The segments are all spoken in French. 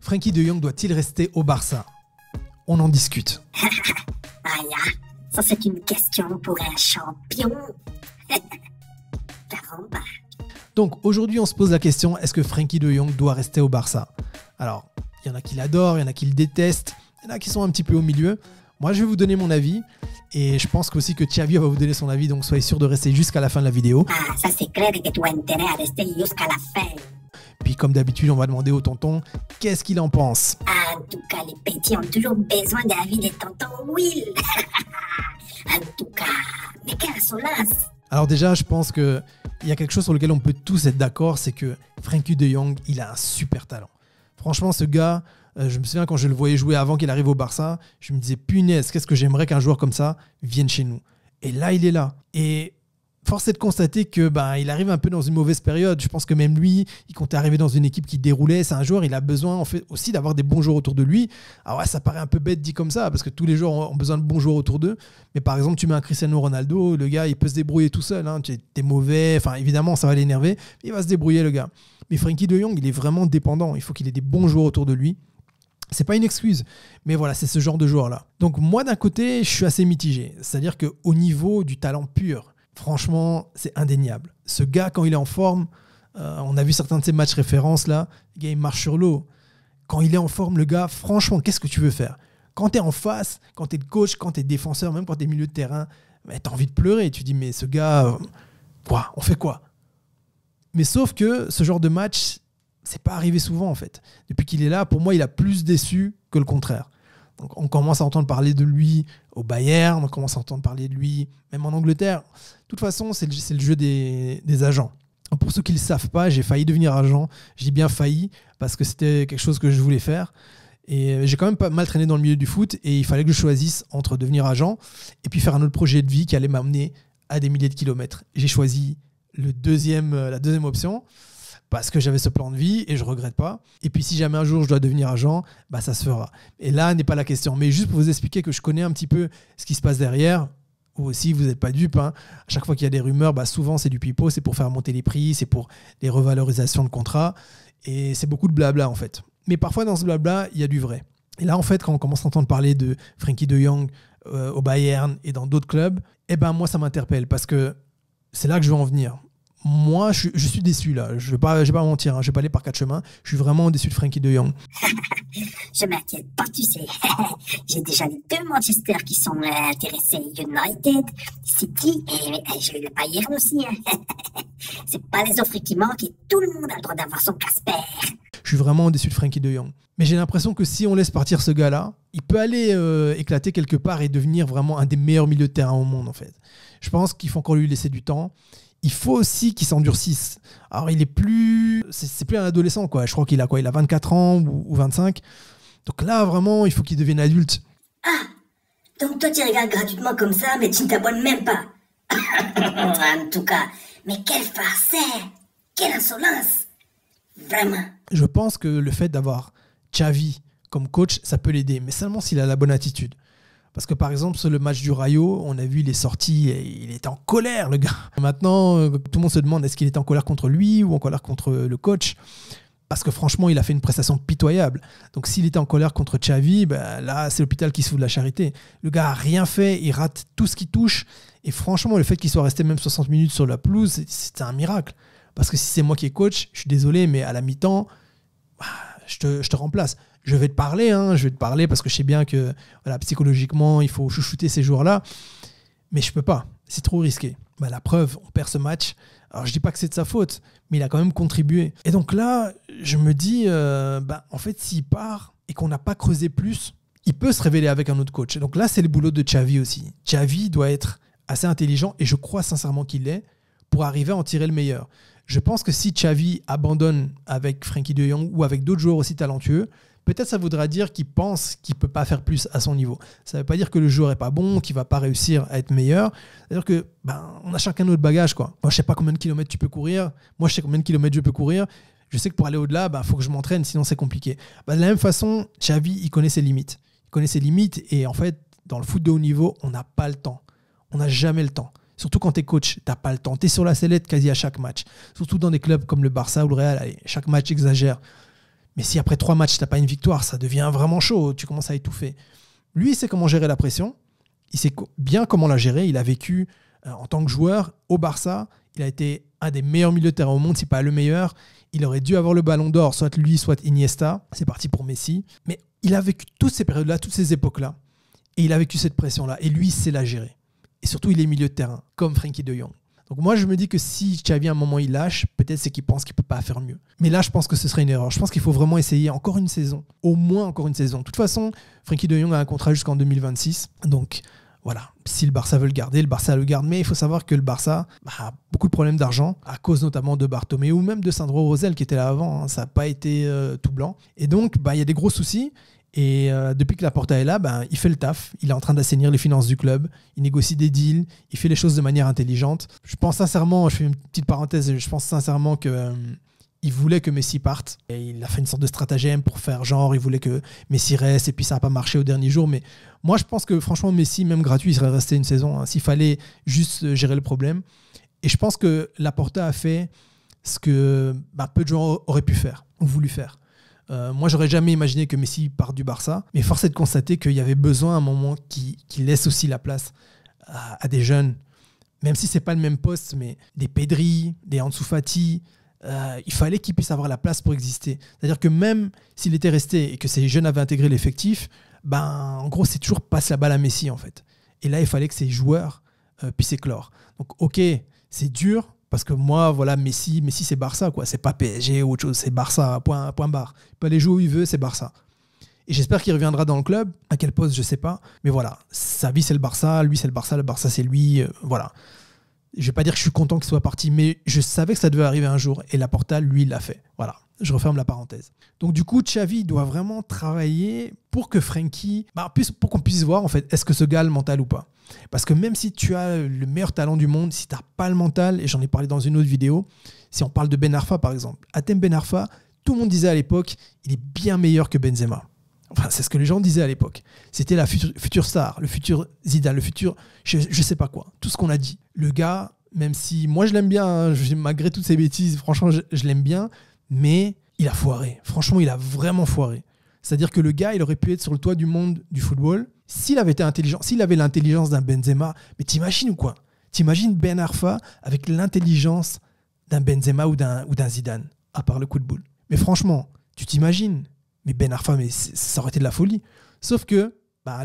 Frenkie de Jong doit-il rester au Barça? On en discute. Ah là, ça c'est une question pour un champion. Caramba. Donc aujourd'hui on se pose la question, est-ce que Frenkie de Jong doit rester au Barça? Alors, il y en a qui l'adorent, il y en a qui le détestent, il y en a qui sont un petit peu au milieu. Moi je vais vous donner mon avis et je pense aussi que Xavi va vous donner son avis, donc soyez sûr de rester jusqu'à la fin de la vidéo. Ah, ça c'est clair que tu as intérêt à rester jusqu'à la fin. Puis comme d'habitude on va demander au tonton qu'est-ce qu'il en pense. En tout cas, les petits ont toujours besoin de l'avis de tonton Will. En tout cas, mais quelle insolence. Alors déjà je pense qu'il y a quelque chose sur lequel on peut tous être d'accord, c'est que Frenkie de Jong il a un super talent. Franchement ce gars, je me souviens quand je le voyais jouer avant qu'il arrive au Barça, je me disais punaise, qu'est-ce que j'aimerais qu'un joueur comme ça vienne chez nous. Et là il est là. Et force est de constater que il arrive un peu dans une mauvaise période. Je pense que même lui, il comptait arriver dans une équipe qui déroulait. C'est un joueur, il a besoin en fait aussi d'avoir des bons joueurs autour de lui. Alors ouais, ça paraît un peu bête dit comme ça, parce que tous les joueurs ont besoin de bons joueurs autour d'eux. Mais par exemple, tu mets un Cristiano Ronaldo, le gars, il peut se débrouiller tout seul. Hein. T'es mauvais, enfin évidemment, ça va l'énerver. Il va se débrouiller, le gars. Mais Frenkie de Jong, il est vraiment dépendant. Il faut qu'il ait des bons joueurs autour de lui. C'est pas une excuse, mais voilà, c'est ce genre de joueur-là. Donc moi, d'un côté, je suis assez mitigé. C'est-à-dire qu'au niveau du talent pur, franchement, c'est indéniable. Ce gars, quand il est en forme, on a vu certains de ses matchs références là, le gars, il marche sur l'eau. Quand il est en forme, le gars, franchement, qu'est-ce que tu veux faire? Quand tu es en face, quand tu es le coach, quand tu es défenseur, même quand tu es milieu de terrain, tu as envie de pleurer. Tu dis, mais ce gars, quoi? On fait quoi? Mais sauf que ce genre de match, c'est pas arrivé souvent en fait. Depuis qu'il est là, pour moi, il a plus déçu que le contraire. Donc, on commence à entendre parler de lui au Bayern, on commence à entendre parler de lui même en Angleterre. De toute façon, c'est le jeu des agents. Pour ceux qui ne le savent pas, j'ai failli devenir agent. Je dis bien failli parce que c'était quelque chose que je voulais faire. Et j'ai quand même pas mal traîné dans le milieu du foot et il fallait que je choisisse entre devenir agent et puis faire un autre projet de vie qui allait m'amener à des milliers de kilomètres. J'ai choisi la deuxième option parce que j'avais ce plan de vie et je ne regrette pas. Et puis si jamais un jour je dois devenir agent, ça se fera. Et là n'est pas la question. Mais juste pour vous expliquer que je connais un petit peu ce qui se passe derrière, ou aussi vous n'êtes pas dupes. Hein. À chaque fois qu'il y a des rumeurs, souvent c'est du pipeau, c'est pour faire monter les prix, c'est pour des revalorisations de contrats. Et c'est beaucoup de blabla en fait. Mais parfois dans ce blabla, il y a du vrai. Et là en fait, quand on commence à entendre parler de Frenkie de Jong au Bayern et dans d'autres clubs, moi ça m'interpelle parce que c'est là que je veux en venir. Moi, je suis déçu là. Je vais pas mentir. Hein. Je vais pas aller par quatre chemins. Je suis vraiment déçu de Frenkie de Jong. Je m'inquiète pas, tu sais. J'ai déjà les deux Manchester qui sont intéressés. United, City et j'ai eu le Bayern aussi. C'est pas les offres qui manquent et tout le monde a le droit d'avoir son Casper. Je suis vraiment déçu de Frenkie de Jong. Mais j'ai l'impression que si on laisse partir ce gars-là, il peut aller éclater quelque part et devenir vraiment un des meilleurs milieux de terrain au monde en fait. Je pense qu'il faut encore lui laisser du temps. Il faut aussi qu'il s'endurcisse. Alors, il est plus... C'est plus un adolescent, quoi. Je crois qu'il a quoi? Il a 24 ans ou 25. Donc là, vraiment, il faut qu'il devienne adulte. Ah! Donc toi, tu regardes gratuitement comme ça, mais tu ne t'abonnes même pas. En tout cas, mais quel farceur! Quelle insolence! Vraiment. Je pense que le fait d'avoir Xavi comme coach, ça peut l'aider. Mais seulement s'il a la bonne attitude. Parce que par exemple, sur le match du Rayo, on a vu, il est sorti et il était en colère, le gars. Maintenant, tout le monde se demande est-ce qu'il est en colère contre lui ou en colère contre le coach. Parce que franchement, il a fait une prestation pitoyable. Donc s'il était en colère contre Xavi, là, c'est l'hôpital qui se fout de la charité. Le gars n'a rien fait, il rate tout ce qu'il touche. Et franchement, le fait qu'il soit resté même 60 minutes sur la pelouse, c'est un miracle. Parce que si c'est moi qui est coach, je suis désolé, mais à la mi-temps, je te remplace. Je vais te parler, parce que je sais bien que psychologiquement, il faut chouchouter ces joueurs-là. Mais je peux pas. C'est trop risqué. La preuve, on perd ce match. Alors, je dis pas que c'est de sa faute, mais il a quand même contribué. Et donc là, je me dis, en fait, s'il part et qu'on n'a pas creusé plus, il peut se révéler avec un autre coach. Et donc là, c'est le boulot de Xavi aussi. Xavi doit être assez intelligent, et je crois sincèrement qu'il l'est, pour arriver à en tirer le meilleur. Je pense que si Xavi abandonne avec Frenkie de Jong ou avec d'autres joueurs aussi talentueux, peut-être ça voudra dire qu'il pense qu'il ne peut pas faire plus à son niveau. Ça ne veut pas dire que le joueur n'est pas bon, qu'il ne va pas réussir à être meilleur. C'est-à-dire que on a chacun notre bagage, quoi. Moi, je ne sais pas combien de kilomètres tu peux courir. Moi, je sais combien de kilomètres je peux courir. Je sais que pour aller au-delà, faut que je m'entraîne, sinon c'est compliqué. De la même façon, Xavi, il connaît ses limites. Il connaît ses limites et en fait, dans le foot de haut niveau, on n'a pas le temps. On n'a jamais le temps. Surtout quand tu es coach, tu n'as pas le temps. Tu es sur la sellette quasi à chaque match. Surtout dans des clubs comme le Barça ou le Real, allez, chaque match exagère. Mais si après 3 matchs, tu n'as pas une victoire, ça devient vraiment chaud. Tu commences à étouffer. Lui, il sait comment gérer la pression. Il sait bien comment la gérer. Il a vécu en tant que joueur au Barça. Il a été un des meilleurs milieux de terrain au monde, si pas le meilleur. Il aurait dû avoir le ballon d'or, soit lui, soit Iniesta. C'est parti pour Messi. Mais il a vécu toutes ces périodes-là, toutes ces époques-là. Et il a vécu cette pression-là. Et lui, il sait la gérer. Et surtout, il est milieu de terrain, comme Frenkie de Jong. Donc moi, je me dis que si Xavi, à un moment, il lâche, peut-être c'est qu'il pense qu'il ne peut pas faire mieux. Mais là, je pense que ce serait une erreur. Je pense qu'il faut vraiment essayer encore une saison. Au moins encore une saison. De toute façon, Frenkie de Jong a un contrat jusqu'en 2026. Donc voilà, si le Barça veut le garder, le Barça le garde. Mais il faut savoir que le Barça a beaucoup de problèmes d'argent, à cause notamment de Bartomeu ou même de Sandro Rosell qui était là avant. Ça n'a pas été tout blanc. Et donc, il y a des gros soucis. Et depuis que Laporta est là, il fait le taf. Il est en train d'assainir les finances du club. Il négocie des deals. Il fait les choses de manière intelligente. Je pense sincèrement, je fais une petite parenthèse, je pense sincèrement que il voulait que Messi parte. Et il a fait une sorte de stratagème pour faire genre, il voulait que Messi reste et puis ça n'a pas marché au dernier jour. Mais moi, je pense que franchement, Messi, même gratuit, il serait resté une saison s'il fallait juste gérer le problème. Et je pense que Laporta a fait ce que peu de gens auraient pu faire ou voulu faire. Moi, j'aurais jamais imaginé que Messi parte du Barça, mais force est de constater qu'il y avait besoin à un moment qui laisse aussi la place à des jeunes, même si c'est pas le même poste, mais des Pedri, des Ansu Fati, il fallait qu'ils puissent avoir la place pour exister. C'est-à-dire que même s'il était resté et que ces jeunes avaient intégré l'effectif, en gros, c'est toujours passe la balle à Messi en fait. Et là, il fallait que ces joueurs puissent éclore. Donc, ok, c'est dur. Parce que moi, voilà, Messi c'est Barça, quoi. C'est pas PSG ou autre chose, c'est Barça, point barre. Il peut aller jouer où il veut, c'est Barça. Et j'espère qu'il reviendra dans le club. À quel poste, je sais pas. Mais voilà, sa vie, c'est le Barça. Lui, c'est le Barça, c'est lui. Voilà. Je vais pas dire que je suis content qu'il soit parti, mais je savais que ça devait arriver un jour. Et Laporta, lui, il l'a fait. Voilà. Je referme la parenthèse. Donc du coup, Xavi doit vraiment travailler pour que Frenkie, pour qu'on puisse voir en fait, est-ce que ce gars a le mental ou pas. Parce que même si tu as le meilleur talent du monde, si tu n'as pas le mental, et j'en ai parlé dans une autre vidéo, si on parle de Ben Arfa par exemple, Hatem Ben Arfa, tout le monde disait à l'époque, il est bien meilleur que Benzema. Enfin, c'est ce que les gens disaient à l'époque. C'était la future star, le futur Zidane, le futur, je sais pas quoi, tout ce qu'on a dit. Le gars, même si moi je l'aime bien, malgré toutes ces bêtises, franchement je l'aime bien, mais il a foiré. Franchement, il a vraiment foiré. C'est-à-dire que le gars, il aurait pu être sur le toit du monde du football s'il avait été intelligent, s'il avait l'intelligence d'un Benzema. Mais t'imagines ou quoi? T'imagines Ben Arfa avec l'intelligence d'un Benzema ou d'un Zidane, à part le coup de boule. Mais franchement, tu t'imagines? Mais Ben Arfa, ça aurait été de la folie. Sauf que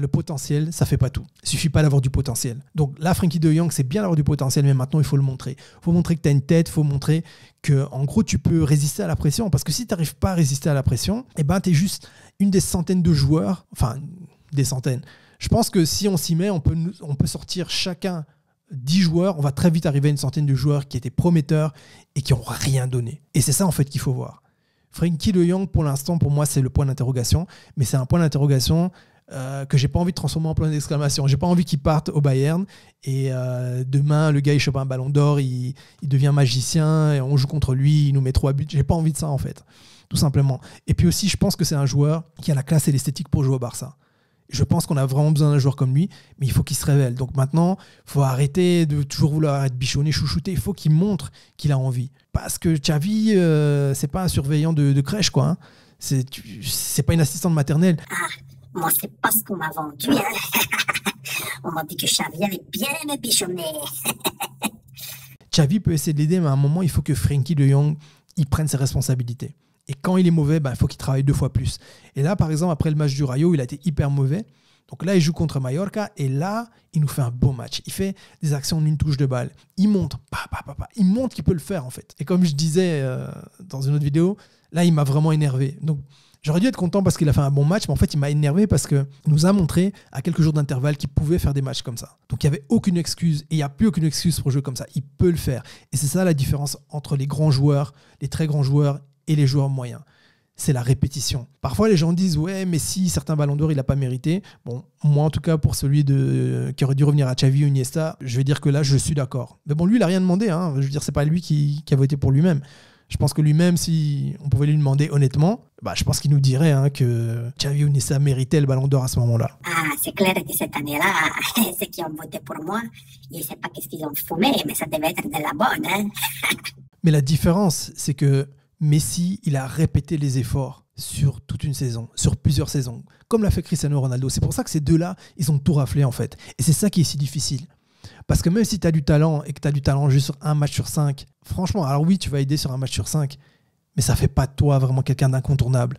le potentiel, ça fait pas tout. Il suffit pas d'avoir du potentiel. Donc là, Frenkie de Jong, c'est bien d'avoir du potentiel, mais maintenant, il faut le montrer. Il faut montrer que tu as une tête, il faut montrer que, en gros, tu peux résister à la pression. Parce que si tu n'arrives pas à résister à la pression, tu es juste une des centaines de joueurs, enfin, des centaines. Je pense que si on s'y met, on peut sortir chacun 10 joueurs, on va très vite arriver à une centaine de joueurs qui étaient prometteurs et qui n'ont rien donné. Et c'est ça, en fait, qu'il faut voir. Frenkie de Jong, pour l'instant, pour moi, c'est le point d'interrogation, mais c'est un point d'interrogation que j'ai pas envie de transformer en point d'exclamation. J'ai pas envie qu'il parte au Bayern et demain le gars il chope un ballon d'or, il devient magicien et on joue contre lui, il nous met 3 buts. J'ai pas envie de ça en fait, tout simplement. Et puis aussi je pense que c'est un joueur qui a la classe et l'esthétique pour jouer au Barça. Je pense qu'on a vraiment besoin d'un joueur comme lui, mais il faut qu'il se révèle. Donc maintenant, il faut arrêter de toujours vouloir être bichonné, chouchouté. Il faut qu'il montre qu'il a envie. Parce que Xavi, c'est pas un surveillant de crèche, quoi. Hein. C'est pas une assistante maternelle. Moi, c'est pas ce qu'on m'a vendu. Hein. On m'a dit que Xavi allait bien me bichonner. Xavi peut essayer de l'aider, mais à un moment, il faut que Frenkie de Jong il prenne ses responsabilités. Et quand il est mauvais, il faut qu'il travaille 2 fois plus. Et là, par exemple, après le match du Rayo, il a été hyper mauvais. Donc là, il joue contre Mallorca. Et là, il nous fait un beau match. Il fait des actions d'une touche de balle. Il montre. Il montre qu'il peut le faire, en fait. Et comme je disais dans une autre vidéo, là, il m'a vraiment énervé. Donc, j'aurais dû être content parce qu'il a fait un bon match, mais en fait, il m'a énervé parce qu'il nous a montré à quelques jours d'intervalle qu'il pouvait faire des matchs comme ça. Donc, il n'y avait aucune excuse et il n'y a plus aucune excuse pour jouer comme ça. Il peut le faire. Et c'est ça la différence entre les grands joueurs, les très grands joueurs et les joueurs moyens. C'est la répétition. Parfois, les gens disent « Ouais, mais si certains ballons d'or, il n'a pas mérité. » Bon, moi, en tout cas, pour celui qui aurait dû revenir à Xavi ou Iniesta, je vais dire que là, je suis d'accord. Mais bon, lui, il n'a rien demandé. Hein. Je veux dire, c'est pas lui qui a voté pour lui-même. Je pense que lui-même, si on pouvait lui demander honnêtement, je pense qu'il nous dirait que Xavi ou Iniesta méritait le ballon d'or à ce moment-là. Ah, c'est clair que cette année-là, ceux qui ont voté pour moi, je ne sais pas qu'est-ce qu'ils ont fumé, mais ça devait être de la bonne. Hein. Mais la différence, c'est que Messi, il a répété les efforts. sur toute une saison, sur plusieurs saisons, comme l'a fait Cristiano Ronaldo. C'est pour ça que ces deux-là, ils ont tout raflé en fait. Et c'est ça qui est si difficile. Parce que même si tu as du talent et que tu as du talent juste sur un match sur 5, franchement, alors oui, tu vas aider sur un match sur 5, mais ça ne fait pas de toi vraiment quelqu'un d'incontournable.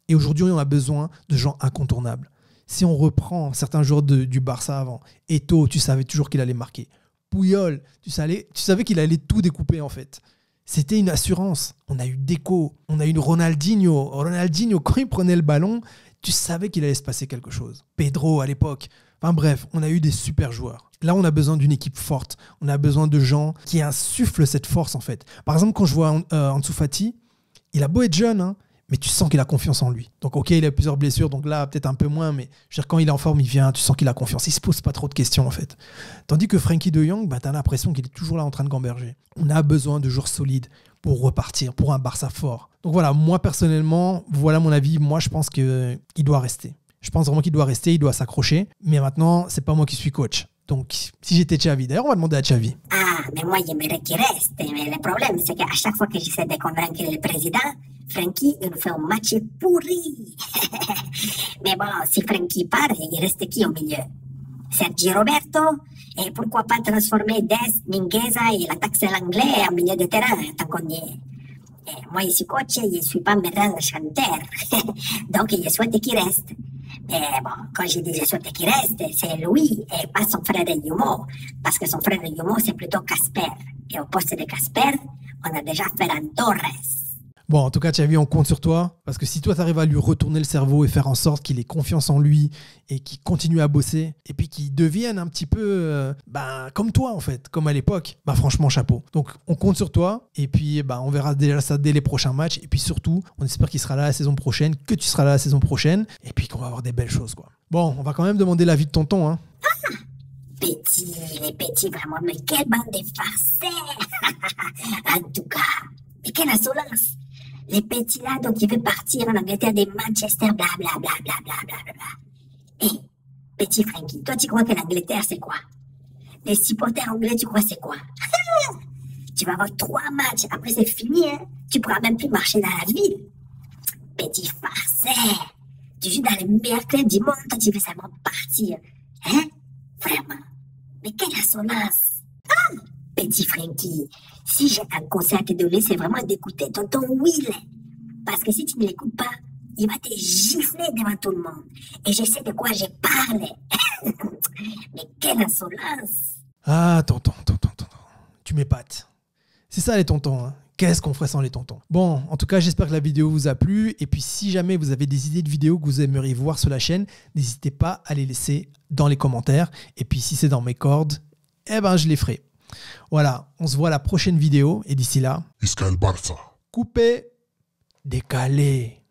Et aujourd'hui, on a besoin de gens incontournables. Si on reprend certains joueurs du Barça avant, Eto'o, tu savais toujours qu'il allait marquer. Puyol, tu savais qu'il allait tout découper en fait. C'était une assurance. On a eu Deco, on a eu Ronaldinho. Ronaldinho, quand il prenait le ballon, tu savais qu'il allait se passer quelque chose. Pedro à l'époque. Enfin bref, on a eu des super joueurs. Là, on a besoin d'une équipe forte. On a besoin de gens qui insufflent cette force en fait. Par exemple, quand je vois Ansu Fati, il a beau être jeune, hein, mais tu sens qu'il a confiance en lui. Donc ok, il a plusieurs blessures, donc là, peut-être un peu moins, mais je veux dire, quand il est en forme, il vient, tu sens qu'il a confiance. Il ne se pose pas trop de questions, en fait. Tandis que Frenkie de Jong, tu as l'impression qu'il est toujours là en train de gamberger. On a besoin de joueurs solides pour repartir, pour un Barça fort. Donc voilà, moi, personnellement, voilà mon avis. Moi, je pense qu'il doit rester. Je pense vraiment qu'il doit rester, il doit s'accrocher. Mais maintenant, c'est pas moi qui suis coach. Donc, si j'étais Xavi, d'ailleurs, on va demander à Xavi. Ah, mais moi, j'aimerais qu'il reste. Mais le problème, c'est qu'à chaque fois que j'essaie de convaincre le président, Frenkie, il nous fait un match pourri. Mais bon, si Frenkie part, il reste qui au milieu? Sergi Roberto? Et pourquoi pas transformer Dest, Mingueza et l'attaque l'anglais en milieu de terrain, tant qu'on y est? Et moi, ici, coach, je ne suis pas médecin chanteur. Donc, je souhaite qu'il reste. Mais bon, quand je dis je souhaite qu'il reste, c'est lui et pas son frère Yumo. Parce que son frère Yumo, c'est plutôt Casper. Et au poste de Casper, on a déjà Ferran Torres. Bon, en tout cas, Xavi, on compte sur toi. Parce que si toi, tu arrives à lui retourner le cerveau et faire en sorte qu'il ait confiance en lui et qu'il continue à bosser et puis qu'il devienne un petit peu comme toi, en fait, comme à l'époque, franchement, chapeau. Donc, on compte sur toi et puis on verra déjà ça dès les prochains matchs. Et puis surtout, on espère qu'il sera là la saison prochaine, que tu seras là la saison prochaine et puis qu'on va avoir des belles choses, quoi. Bon, on va quand même demander l'avis de tonton, hein. Petit, les petits, vraiment, mais quelle bande de farceurs. En tout cas, mais quelle insolence. Les petits là, donc ils veulent partir en Angleterre de Manchester, blablabla. Hé, petit Frankie, toi tu crois que l'Angleterre c'est quoi? Les supporters anglais, tu crois c'est quoi? Tu vas avoir 3 matchs, après c'est fini, hein? Tu pourras même plus marcher dans la ville. Petit farceur, tu joues dans les meilleurs clubs du monde, toi tu veux seulement partir. Hein? Vraiment. Mais quelle insolence! Ah! Petit Frankie, si j'ai un conseil à te donner, c'est vraiment d'écouter tonton Will. Parce que si tu ne l'écoutes pas, il va te gifler devant tout le monde. Et je sais de quoi je parle. Mais quelle insolence! Ah, tonton, tu m'épates. C'est ça les tontons, hein. Qu'est-ce qu'on ferait sans les tontons? Bon, en tout cas, j'espère que la vidéo vous a plu. Et puis, si jamais vous avez des idées de vidéos que vous aimeriez voir sur la chaîne, n'hésitez pas à les laisser dans les commentaires. Et puis, si c'est dans mes cordes, je les ferai. Voilà, on se voit à la prochaine vidéo. Et d'ici là, Isca el Barça. coupé, décalé.